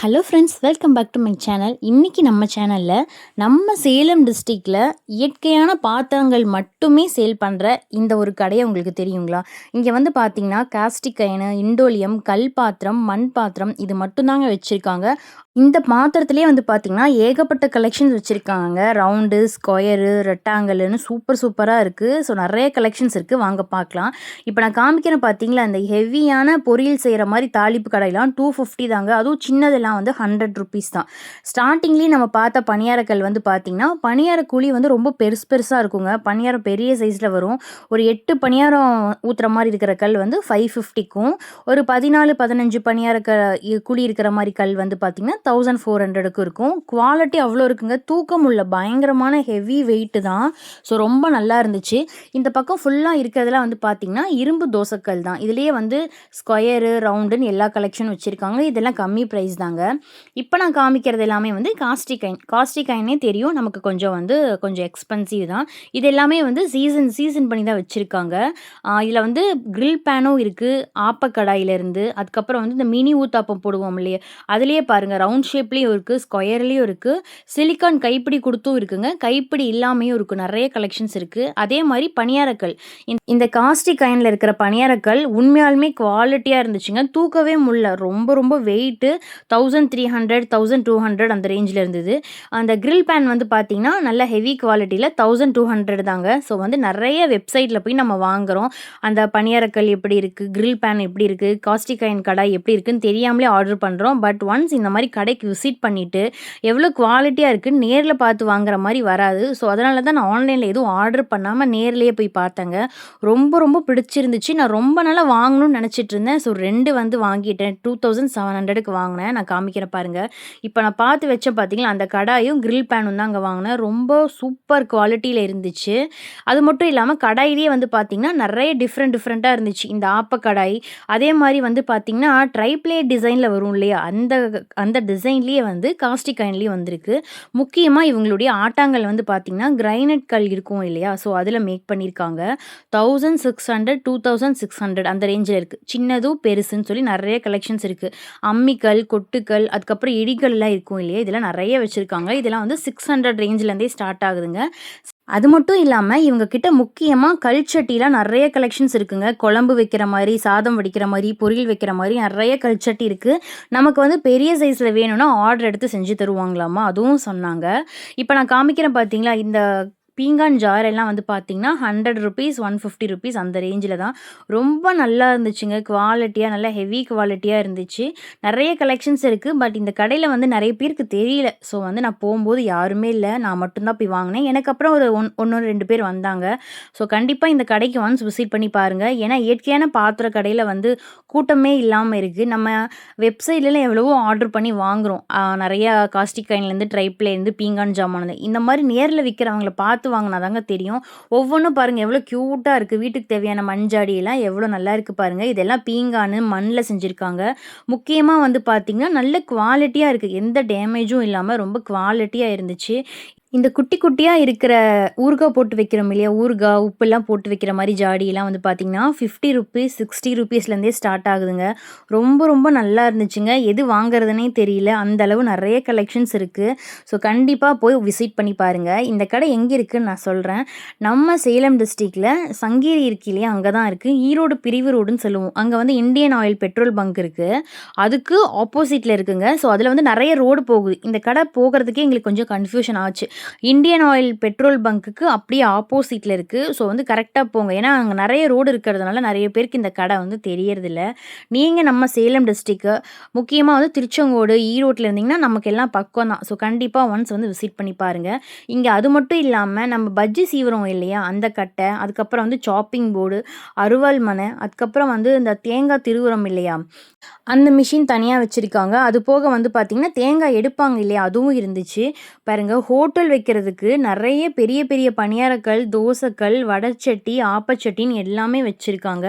Hello friends, welcome back to my channel. இன்றைக்கி நம்ம சேனலில் நம்ம சேலம் டிஸ்ட்ரிக்டில் இயற்கையான பாத்திரங்கள் மட்டுமே சேல் பண்ணுற இந்த ஒரு கடையை உங்களுக்கு தெரியுங்களா? இங்கே வந்து பார்த்திங்கன்னா காஸ்டிக் அயனு, இண்டோலியம், கல் பாத்திரம், மண் பாத்திரம் இது மட்டும்தாங்க வச்சுருக்காங்க. இந்த பாத்திரத்துலேயே வந்து பார்த்திங்கன்னா ஏகப்பட்ட கலெக்ஷன்ஸ் வச்சுருக்காங்க. ரவுண்டு, ஸ்கொயரு, ரெக்டாங்கிள்னு சூப்பராக இருக்குது. ஸோ நிறைய கலெக்ஷன்ஸ் இருக்குது, வாங்க பார்க்கலாம். இப்போ நான் காமிக்கிறேன் பார்த்தீங்களா, அந்த ஹெவியான பொரியல் செய்கிற மாதிரி தாளிப்பு கடையெல்லாம் 250 தாங்க. அதுவும் சின்னதெல்லாம் வந்து 100 ருபீஸ் தான். ஸ்டார்டிங்லேயே நம்ம பார்த்த பணியாரக்கல் வந்து பார்த்திங்கன்னா பணியார கூலி வந்து ரொம்ப பெருசாக இருக்குங்க. பணியாரம் பெரிய சைஸில் வரும். ஒரு 8 பணியாரம் ஊற்றுற மாதிரி இருக்கிற கல் வந்து 550க்கும், ஒரு 14-15 பணியார குழி இருக்கிற மாதிரி கல் வந்து பார்த்திங்கன்னா 1400க்கு இருக்கும். குவாலிட்டி அவ்வளோ இருக்குங்க. தூக்கம் உள்ள பயங்கரமான ஹெவி வெயிட்டு தான். ஸோ ரொம்ப நல்லா இருந்துச்சு. இந்த பக்கம் ஃபுல்லாக இருக்கிறதுலாம் வந்து பார்த்திங்கன்னா இரும்பு தோசைக்கல் தான். இதுலேயே வந்து ஸ்கொயரு, ரவுண்டுன்னு எல்லா கலெக்ஷனும் வச்சுருக்காங்க. இதெல்லாம் கம்மி ப்ரைஸ் தாங்க. இப்போ நான் காமிக்கிறது எல்லாமே வந்து காஸ்டிக் அயனே தெரியும் நமக்கு, கொஞ்சம் எக்ஸ்பென்சிவ் தான். இது எல்லாமே வந்து சீசன் பண்ணி தான் வச்சுருக்காங்க. இதில் வந்து கிரில் பேனும் இருக்குது, ஆப்பக்கடாயிலேருந்து. அதுக்கப்புறம் வந்து இந்த மினி ஊத்தாப்பம் போடுவோம் இல்லையா, அதுலேயே பாருங்கள் ரவுண்ட் ஷேப்லேயும் இருக்குது, ஸ்கொயர்லேயும் இருக்குது, சிலிக்கான் கைப்பிடி கொடுத்தும் இருக்குங்க, கைப்பிடி இல்லாமையும் இருக்குது. நிறைய கலெக்ஷன்ஸ் இருக்குது. அதே மாதிரி பணியாரக்கல், இந்த காஸ்டிக் அயனில் இருக்கிற பணியாரக்கல் உண்மையாலுமே குவாலிட்டியாக இருந்துச்சுங்க. தூக்கவே முடியல. ரொம்ப வெயிட்டு 1300 1200 அந்த ரேஞ்சில் இருந்தது. அந்த கிரில் பேன் வந்து பார்த்திங்கன்னா நல்ல ஹெவி குவாலிட்டியில் 1200 தாங்க. ஸோ வந்து நிறைய வெப்சைட்டில் போய் நம்ம வாங்குகிறோம். அந்த பணியாரக்கல் எப்படி இருக்குது, கிரில் பேன் எப்படி இருக்குது, காஸ்டிக் அயன் கடாய் எப்படி இருக்குதுன்னு தெரியாமலே ஆர்டர் பண்ணுறோம். பட் ஒன்ஸ் இந்த மாதிரி கடைக்கு விசிட் பண்ணிவிட்டு எவ்வளோ குவாலிட்டியாக இருக்குதுன்னு நேரில் பார்த்து வாங்குற மாதிரி வராது. ஸோ அதனால தான் நான் ஆன்லைனில் எதுவும் ஆர்டர் பண்ணாமல் நேர்லேயே போய் பார்த்தேங்க. ரொம்ப பிடிச்சிருந்துச்சு. நான் ரொம்ப நாளாக வாங்கணும்னு நினச்சிட்டு இருந்தேன். ஸோ 2 வந்து வாங்கிட்டேன். 2700க்கு வாங்கினேன். நான் காமிக்கிறேன் பாருங்கள். இப்போ நான் பார்த்து வச்சேன் பார்த்தீங்களா, அந்த கடாயும் கிரில் பேனும் தான் அங்கே வாங்கினேன். ரொம்ப சூப்பர் குவாலிட்டியில் இருந்துச்சு. அது மட்டும் இல்லாமல் கடாயிலேயே வந்து பார்த்திங்கன்னா நிறைய டிஃப்ரெண்ட்டாக இருந்துச்சு. இந்த ஆப்ப கடாய், அதே மாதிரி வந்து பார்த்திங்கன்னா ட்ரைப்ளேட் டிசைனில் வரும் இல்லையா, அந்த டிசைன்லேயே வந்து காஸ்டிக் அயன்லேயும் வந்திருக்கு. முக்கியமாக இவங்களுடைய ஆட்டாங்கல் வந்து பார்த்திங்கன்னா கிரைனைட் கல் இருக்கும் இல்லையா, ஸோ அதில் மேக் பண்ணியிருக்காங்க. 1600 2600 அந்த ரேஞ்சில் இருக்குது. சின்னதும் பெருசுன்னு சொல்லி நிறைய கலெக்ஷன்ஸ் இருக்குது. அம்மிக்கல், கொட்டுக்கல், அதுக்கப்புறம் இடிகல்லாம் இருக்கும் இல்லையா, இதெல்லாம் நிறைய வச்சுருக்காங்க. இதெல்லாம் வந்து 600 ரேஞ்சிலேருந்தே ஸ்டார்ட் ஆகுதுங்க. அது மட்டும் இல்லாமல் இவங்கக்கிட்ட முக்கியமாக கல் சட்டிலாம் நிறைய கலெக்ஷன்ஸ் இருக்குங்க. குழம்பு வைக்கிற மாதிரி, சாதம் வடிக்கிற மாதிரி, பொரியல் வைக்கிற மாதிரி நிறைய கல் சட்டி இருக்குது. நமக்கு வந்து பெரிய சைஸில் வேணும்னா ஆர்டர் எடுத்து செஞ்சு தருவாங்களாமா, அதுவும் சொன்னாங்க. இப்போ நான் காமிக்கிறேன் பார்த்தீங்களா, இந்த பீங்கான் ஜார் எல்லாம் வந்து பார்த்திங்கன்னா 100 ருபீஸ் 150 ருபீஸ் அந்த ரேஞ்சில் தான். ரொம்ப நல்லா இருந்துச்சுங்க. குவாலிட்டியாக நல்ல ஹெவி குவாலிட்டியாக இருந்துச்சு. நிறைய கலெக்ஷன்ஸ் இருக்குது. பட் இந்த கடையில் வந்து நிறைய பேருக்கு தெரியல. ஸோ வந்து நான் போகும்போது யாருமே இல்லை, நான் மட்டும்தான் போய் வாங்கினேன். எனக்கு அப்புறம் ஒரு 1-2 பேர் வந்தாங்க. ஸோ கண்டிப்பாக இந்த கடைக்கு ஒன்ஸ் விசிட் பண்ணி பாருங்கள். ஏன்னா இயற்கையான பாத்திர கடையில் வந்து கூட்டமே இல்லாமல் இருக்குது. நம்ம வெப்சைட்லாம் எவ்வளவோ ஆர்டர் பண்ணி வாங்குகிறோம். நிறையா காஸ்டிக் அயன்லேருந்து, ட்ரைப்லேருந்து, பீங்கான் ஜாமான், இந்த மாதிரி நேரில் விற்கிறவங்கள பார்த்து வாங்கினா தாங்க தெரியும். ஒவ்வொன்றும் பாருங்கள் எவ்வளோ க்யூட்டாக இருக்குது. வீட்டுக்கு தேவையான மண்ஜாடியெல்லாம் எவ்வளோ நல்லா இருக்குது பாருங்கள். இதெல்லாம் பீங்கானு மண்ணில் செஞ்சுருக்காங்க. முக்கியமாக வந்து பார்த்திங்கன்னா நல்ல குவாலிட்டியாக இருக்குது. எந்த டேமேஜும் இல்லாமல் ரொம்ப குவாலிட்டியாக இருந்துச்சு. இந்த குட்டியாக இருக்கிற ஊறுகாய் போட்டு வைக்கிறோம் இல்லையா, ஊறுகாய் உப்புலாம் போட்டு வைக்கிற மாதிரி ஜாடியெல்லாம் வந்து பார்த்திங்கன்னா 50 ருபீஸ் 60 ருபீஸ்லேருந்தே ஸ்டார்ட் ஆகுதுங்க. ரொம்ப நல்லா இருந்துச்சுங்க. எது வாங்குறதுனே தெரியல, அந்தளவு நிறைய கலெக்ஷன்ஸ் இருக்குது. ஸோ கண்டிப்பாக போய் விசிட் பண்ணி பாருங்கள். இந்த கடை எங்கே இருக்குதுன்னு நான் சொல்கிறேன். நம்ம சேலம் டிஸ்ட்ரிக்டில் சங்ககிரி இருக்கு இல்லையா, அங்கே தான் இருக்குது. ஈரோடு பிரிவு ரோடுன்னு சொல்லுவோம். அங்கே வந்து இந்தியன் ஆயில் பெட்ரோல் பங்க் இருக்குது, அதுக்கு ஆப்போசிட்டில் இருக்குங்க. ஸோ அதில் வந்து நிறைய ரோடு போகுது. இந்த கடை போகிறதுக்கே எங்களுக்கு கொஞ்சம் கன்ஃபியூஷன் ஆச்சு. இந்தியன் ஆயில் பெட்ரோல் பங்க்குக்கு அப்படியே ஆப்போசிட்டில் இருக்குது. ஸோ வந்து கரெக்டாக போங்க. ஏன்னா அங்கே நிறைய ரோடு இருக்கிறதுனால நிறைய பேருக்கு இந்த கடை வந்து தெரியறதில்ல. நீங்கள் நம்ம சேலம் டிஸ்ட்ரிக்கு, முக்கியமாக வந்து திருச்செங்கோடு, ஈரோட்டில் இருந்தீங்கன்னா நமக்கு எல்லாம் பக்கம் தான். ஸோ கண்டிப்பாக ஒன்ஸ் வந்து விசிட் பண்ணி பாருங்கள். இங்கே அது மட்டும் இல்லாமல் நம்ம பஜ்ஜி சீவிரம் இல்லையா, அந்த கட்டை, அதுக்கப்புறம் வந்து சாப்பிங் போர்டு, அருவாள் மனை, அதுக்கப்புறம் வந்து இந்த தேங்காய் திருவுரம் இல்லையா, அந்த மிஷின் தனியாக வச்சுருக்காங்க. அது போக வந்து பார்த்திங்கன்னா தேங்காய் எடுப்பாங்க இல்லையா, அதுவும் இருந்துச்சு. பாருங்கள், ஹோட்டல் வைக்கிறதுக்கு நிறைய பெரிய பணியாரக்கல், தோசைக்கல், வடைச்சட்டி, ஆப்பச்சட்டின்னு எல்லாமே வச்சுருக்காங்க.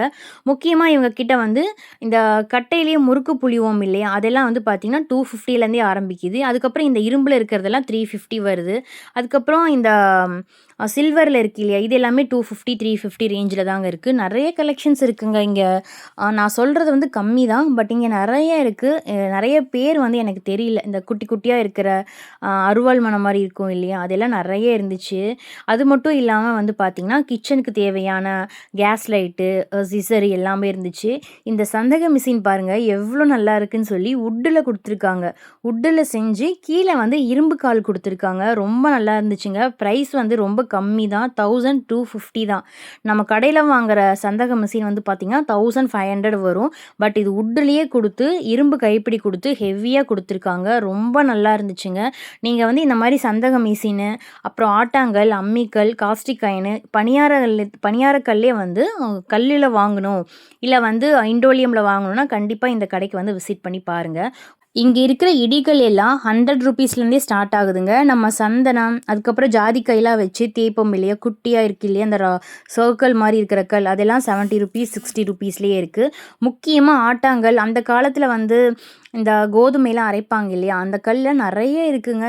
முக்கியமாக இவங்க கிட்ட வந்து இந்த கட்டையிலேயே முறுக்கு புளிவோம் இல்லையா, அதெல்லாம் வந்து பார்த்திங்கன்னா 250லேருந்தே ஆரம்பிக்குது. அதுக்கப்புறம் இந்த இரும்பில் இருக்கிறதெல்லாம் 350 வருது. அதுக்கப்புறம் இந்த சில்வரில் இருக்கு இல்லையா, இது எல்லாமே 250 350 ரேஞ்சில் தாங்க இருக்குது. நிறைய கலெக்ஷன்ஸ் இருக்குங்க இங்கே. நான் சொல்கிறது வந்து கம்மி தான். பட் பட் இங்கே நிறைய இருக்குது. நிறைய பேர் வந்து எனக்கு தெரியல. இந்த குட்டி குட்டியாக இருக்கிற அருவாள் மனை மாதிரி இருக்கும் இல்லையா, அதெல்லாம் நிறைய இருந்துச்சு. அது மட்டும் இல்லாமல் வந்து பார்த்திங்கன்னா கிச்சனுக்கு தேவையான கேஸ் லைட்டு, சிசரு எல்லாமே இருந்துச்சு. இந்த சந்தக மிஷின் பாருங்கள் எவ்வளோ நல்லா இருக்குன்னு சொல்லி வுட்டில் கொடுத்துருக்காங்க. வுட்டில் செஞ்சு கீழே வந்து இரும்பு கால் கொடுத்துருக்காங்க. ரொம்ப நல்லா இருந்துச்சுங்க. ப்ரைஸ் வந்து ரொம்ப கம்மி தான், 1250 தான். நம்ம கடையில் வாங்குற சந்தக மிஷின் வந்து பார்த்திங்கன்னா 1500 வரும். பட் இது வுட்லேயே கொடுத்து இரும்பு கைப்பிடி கொடுத்து ஹெவியாக கொடுத்துருக்காங்க. ரொம்ப நல்லா இருந்துச்சுங்க. நீங்கள் வந்து இந்த மாதிரி சந்தக மிஷினு, அப்புறம் ஆட்டாங்கல், அம்மிக்கல், காஸ்டிக் அயனு, பணியாரக்கல்லே வந்து கல்லில் வாங்கணும், இல்லை வந்து இண்டோலியமில் வாங்கணும்னா கண்டிப்பாக இந்த கடைக்கு வந்து விசிட் பண்ணி பாருங்கள். இங்கே இருக்கிற இடிகள் எல்லாம் 100 ருபீஸ்லேருந்தே ஸ்டார்ட் ஆகுதுங்க. நம்ம சந்தனம், அதுக்கப்புறம் ஜாதிக்காயெல்லாம் வச்சு தேய்ப்போம் இல்லையா, குட்டியாக இருக்கு இல்லையா, அந்த சர்க்கிள் மாதிரி இருக்கிற கல், அதெல்லாம் 70 ருபீஸ் 60 ருபீஸ்லேயே இருக்குது. முக்கியமாக ஆட்டாங்கல், அந்த காலத்தில் வந்து இந்த கோதுமையெல்லாம் அரைப்பாங்க இல்லையா, அந்த கல்ல நிறைய இருக்குங்க.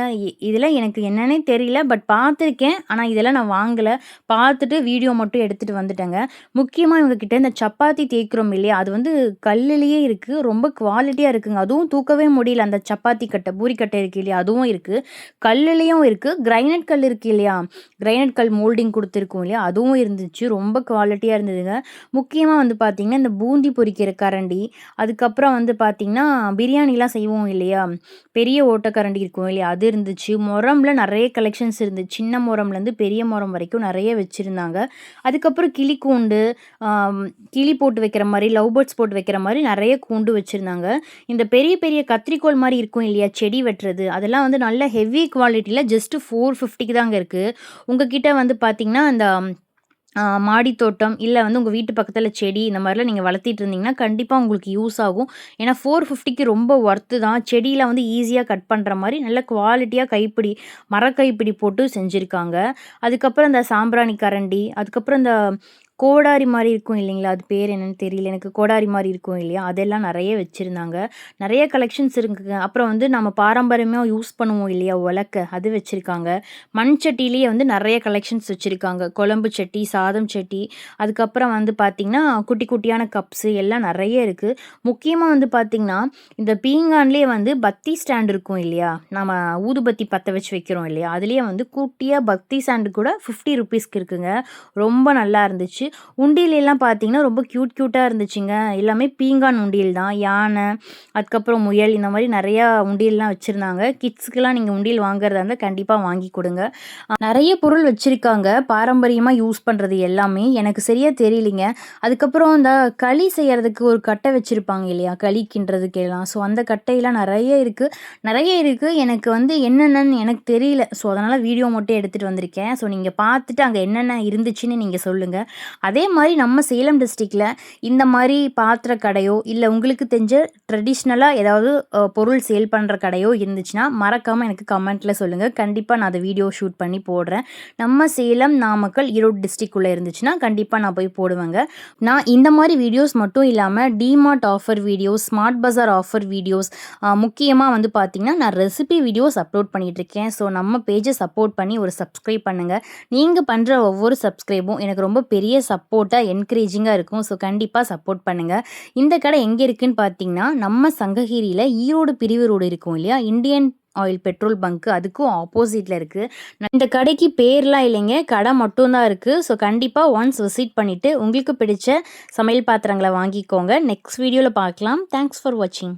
இதெல்லாம் எனக்கு என்னன்னே தெரியல, பட் பார்த்துருக்கேன். ஆனால் இதெல்லாம் நான் வாங்கலை. பார்த்துட்டு வீடியோ மட்டும் எடுத்துகிட்டு வந்துட்டேங்க. முக்கியமாக இவங்கக்கிட்ட இந்த சப்பாத்தி தேய்க்கிறோம் இல்லையா, அது வந்து கல்லுலேயே இருக்குது. ரொம்ப குவாலிட்டியாக இருக்குங்க. அதுவும் தூக்கவே முடியல. அந்த சப்பாத்தி கட்டை, பூரிக்கட்டை இருக்குது இல்லையா, அதுவும் இருக்குது. கல்லுலேயும் இருக்குது. கிரைனட் கல் இருக்குது இல்லையா, கிரைனட் கல் மோல்டிங் கொடுத்துருக்கோம் இல்லையா, அதுவும் இருந்துச்சு. ரொம்ப குவாலிட்டியாக இருந்ததுங்க. முக்கியமாக வந்து பார்த்திங்கன்னா இந்த பூந்தி பொரிக்கிற கரண்டி, அதுக்கப்புறம் வந்து பார்த்திங்கன்னா பிரியாணிலாம் செய்வோம் இல்லையா, பெரிய ஓட்டக்கரண்டி இருக்கும் இல்லையா, அது இருந்துச்சு. முரமில் நிறைய கலெக்ஷன்ஸ் இருந்துச்சு. சின்ன முரம்லேருந்து பெரிய முரம் வரைக்கும் நிறைய வச்சுருந்தாங்க. அதுக்கப்புறம் கிளி கூண்டு, கிளி போட்டு வைக்கிற மாதிரி, லவ் பேர்ட்ஸ் போட்டு வைக்கிற மாதிரி நிறைய கூண்டு வச்சுருந்தாங்க. இந்த பெரிய பெரிய கத்திரிக்கோல் மாதிரி இருக்கும் இல்லையா, செடி வெட்டுறது, அதெல்லாம் வந்து நல்ல ஹெவி குவாலிட்டியில் ஜஸ்ட்டு 450க்கு தாங்க இருக்குது. உங்ககிட்ட வந்து பார்த்திங்கன்னா இந்த மாடி தோட்டம், இல்லை வந்து உங்கள் வீட்டு பக்கத்தில் செடி, இந்த மாதிரிலாம் நீங்கள் வளர்த்திட்டு இருந்தீங்கன்னா கண்டிப்பாக உங்களுக்கு யூஸ் ஆகும். ஏன்னா 450க்கு ரொம்ப ஒர்த்து தான். செடியில் வந்து ஈஸியாக கட் பண்ணுற மாதிரி நல்ல குவாலிட்டியாக கைப்பிடி, மரக்கைப்பிடி போட்டு செஞ்சுருக்காங்க. அதுக்கப்புறம் இந்த சாம்பிராணி கரண்டி, அதுக்கப்புறம் இந்த கோடாரி மாதிரி இருக்கும் இல்லைங்களா, அது பேர் என்னென்னு தெரியல எனக்கு, கோடாரி மாதிரி இருக்கும் இல்லையா, அதெல்லாம் நிறைய வச்சுருந்தாங்க. நிறைய கலெக்ஷன்ஸ் இருக்குங்க. அப்புறம் வந்து நம்ம பாரம்பரியமாக யூஸ் பண்ணுவோம் இல்லையா உலக்க, அது வச்சுருக்காங்க. மண் சட்டிலேயே வந்து நிறைய கலெக்ஷன்ஸ் வச்சுருக்காங்க. குழம்பு சட்டி, சாதம் சட்டி, அதுக்கப்புறம் வந்து பார்த்திங்கன்னா குட்டி குட்டியான கப்ஸு எல்லாம் நிறைய இருக்குது. முக்கியமாக வந்து பார்த்திங்கன்னா இந்த பீங்கான்லேயே வந்து பத்தி ஸ்டாண்ட் இருக்கும் இல்லையா, நம்ம ஊதுபத்தி பற்ற வச்சு வைக்கிறோம் இல்லையா, அதுலேயே வந்து குட்டியாக பத்தி ஸ்டாண்டு கூட 50 ருபீஸ்க்கு இருக்குங்க. ரொம்ப நல்லா இருந்துச்சு. உண்டியலாம் பார்த்தீங்கன்னா ரொம்ப க்யூட்டாக இருந்துச்சுங்க. எல்லாமே பீங்கான் உண்டியல் தான். யானை, அதுக்கப்புறம் முயல், இந்த மாதிரி நிறையா உண்டியல்லாம் வச்சுருந்தாங்க. கிட்ஸுக்கெல்லாம் நீங்கள் உண்டியல் வாங்குறதா இருந்தால் கண்டிப்பாக வாங்கி கொடுங்க. நிறைய பொருள் வச்சுருக்காங்க, பாரம்பரியமாக யூஸ் பண்ணுறது எல்லாமே. எனக்கு சரியாக தெரியலிங்க. அதுக்கப்புறம் இந்த களி செய்கிறதுக்கு ஒரு கட்டை வச்சுருப்பாங்க இல்லையா, களி கிண்டுறதுக்கெல்லாம். ஸோ அந்த கட்டையெல்லாம் நிறைய இருக்குது. எனக்கு வந்து என்னென்னு எனக்கு தெரியல. ஸோ அதனால் வீடியோ மட்டும் எடுத்துகிட்டு வந்திருக்கேன். ஸோ நீங்கள் பார்த்துட்டு அங்கே என்னென்ன இருந்துச்சுன்னு நீங்கள் சொல்லுங்கள். அதே மாதிரி நம்ம சேலம் டிஸ்ட்ரிக்டில் இந்த மாதிரி பாத்திர கடையோ, இல்லை உங்களுக்கு தெரிஞ்ச ட்ரெடிஷ்னலாக ஏதாவது பொருள் சேல் பண்ணுற கடையோ இருந்துச்சுன்னா மறக்காமல் எனக்கு கமெண்ட்டில் சொல்லுங்கள். கண்டிப்பாக நான் அதை வீடியோ ஷூட் பண்ணி போடுறேன். நம்ம சேலம், நாமக்கல், ஈரோடு டிஸ்ட்ரிக்குள்ளே இருந்துச்சுன்னா கண்டிப்பாக நான் போய் போடுவேங்க. நான் இந்த மாதிரி வீடியோஸ் மட்டும் இல்லாமல் டிமார்ட் ஆஃபர் வீடியோஸ், ஸ்மார்ட் பஜார் ஆஃபர் வீடியோஸ், முக்கியமாக வந்து பார்த்திங்கன்னா நான் ரெசிபி வீடியோஸ் அப்லோட் பண்ணிகிட்ருக்கேன். ஸோ நம்ம பேஜை சப்போர்ட் பண்ணி ஒரு சப்ஸ்கிரைப் பண்ணுங்கள். நீங்கள் பண்ணுற ஒவ்வொரு சப்ஸ்கிரைபும் எனக்கு ரொம்ப பெரிய சப்போர்ட்டாக, என்கரேஜிங்காக இருக்கும். ஸோ கண்டிப்பாக சப்போர்ட் பண்ணுங்கள். இந்த கடை எங்கே இருக்குதுன்னு பார்த்தீங்கன்னா நம்ம சங்ககிரியில் ஈரோடு பிரிவு ரோடு இருக்கும் இல்லையா, இந்தியன் ஆயில் பெட்ரோல் பங்க்கு, அதுக்கும் ஆப்போசிட்டில் இருக்குது. இந்த கடைக்கு பேர்லாம் இல்லைங்க, கடை மட்டும்தான் இருக்குது. ஸோ கண்டிப்பாக ஒன்ஸ் விசிட் பண்ணிவிட்டு உங்களுக்கு பிடிச்ச சமையல் பாத்திரங்களை வாங்கிக்கோங்க. நெக்ஸ்ட் வீடியோவில் பார்க்கலாம். தேங்க்ஸ் ஃபார் வாட்சிங்.